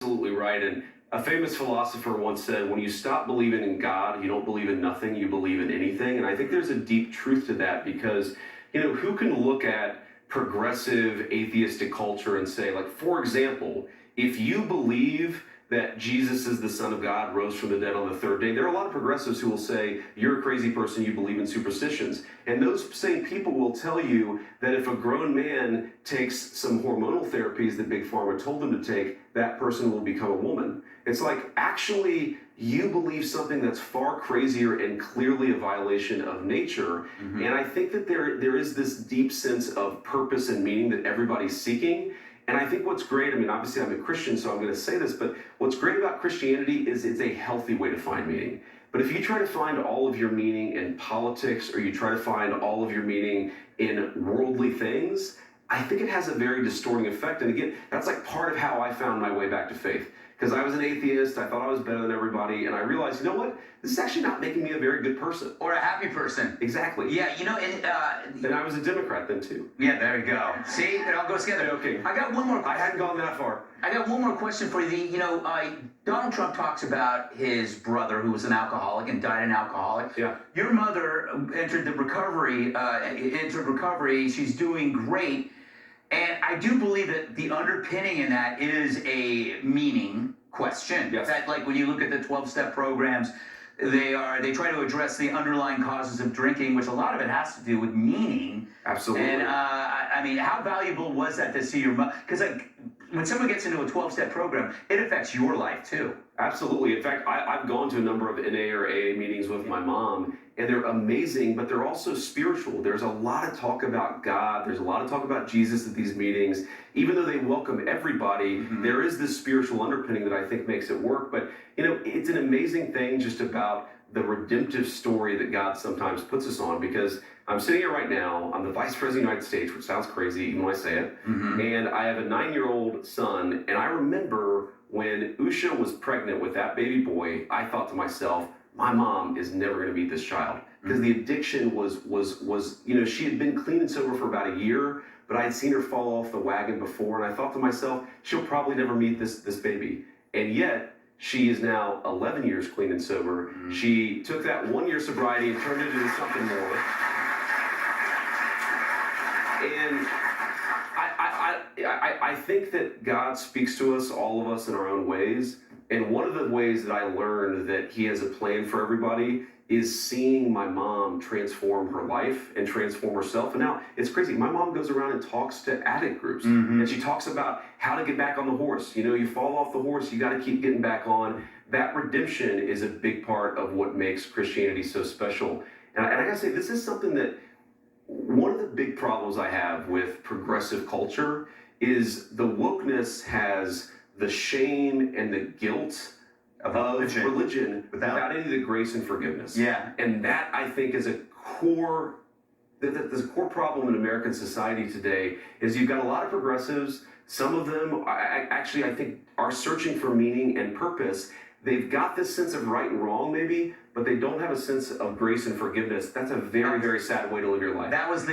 absolutely right. And a famous philosopher once said, when you stop believing in God, you don't believe in nothing, you believe in anything. And I think there's a deep truth to that because, who can look at progressive atheistic culture and say, like, for example, if you believe that Jesus is the Son of God, rose from the dead on the third day, there are a lot of progressives who will say, you're a crazy person, you believe in superstitions. And those same people will tell you that if a grown man takes some hormonal therapies that Big Pharma told them to take, that person will become a woman. It's like, actually, you believe something that's far crazier and clearly a violation of nature. Mm-hmm. And I think that there is this deep sense of purpose and meaning that everybody's seeking. And I think what's great, obviously I'm a Christian, so I'm going to say this, but what's great about Christianity is it's a healthy way to find meaning. But if you try to find all of your meaning in politics or you try to find all of your meaning in worldly things, I think it has a very distorting effect. And again, that's like part of how I found my way back to faith. Because I was an atheist, I thought I was better than everybody, and I realized, you know what? This is actually not making me a very good person. Or a happy person. Exactly. Yeah, and I was a Democrat then too. Yeah, there you go. See, it all goes together. Okay. I got one more question. I hadn't gone that far. I got one more question for you. Donald Trump talks about his brother who was an alcoholic and died an alcoholic. Yeah. Your mother entered recovery. She's doing great. And I do believe that the underpinning in that is a meaning question. Yes. That, like, when you look at the 12-step programs, they try to address the underlying causes of drinking, which a lot of it has to do with meaning. Absolutely. And how valuable was that to see your mother? Because when someone gets into a 12-step program, it affects your life too. Absolutely. In fact, I've gone to a number of NA or AA meetings with my mom, and they're amazing, but they're also spiritual. There's a lot of talk about God. There's a lot of talk about Jesus at these meetings. Even though they welcome everybody, mm-hmm. there is this spiritual underpinning that I think makes it work. But, it's an amazing thing just about the redemptive story that God sometimes puts us on, because I'm sitting here right now, I'm the Vice President of the United States, which sounds crazy even when I say it, mm-hmm. and I have a 9-year-old son, and I remember when Usha was pregnant with that baby boy, I thought to myself, my mom is never going to beat this child. Because the addiction was she had been clean and sober for about a year, but I had seen her fall off the wagon before, and I thought to myself, she'll probably never meet this baby. And yet, she is now 11 years clean and sober. Mm-hmm. She took that 1 year sobriety and turned it into something more. And I think that God speaks to us, all of us, in our own ways. And one of the ways that I learned that he has a plan for everybody is seeing my mom transform her life and transform herself. And now, it's crazy. My mom goes around and talks to addict groups. Mm-hmm. And she talks about how to get back on the horse. You fall off the horse, you got to keep getting back on. That redemption is a big part of what makes Christianity so special. And I got to say, this is something that one of the big problems I have with progressive culture is the wokeness has the shame and the guilt of religion without any of the grace and forgiveness. Yeah. And that, I think, is a core problem in American society today, is you've got a lot of progressives. Some of them, I think, are searching for meaning and purpose. They've got this sense of right and wrong, maybe, but they don't have a sense of grace and forgiveness. That's a very, very sad way to live your life. That was the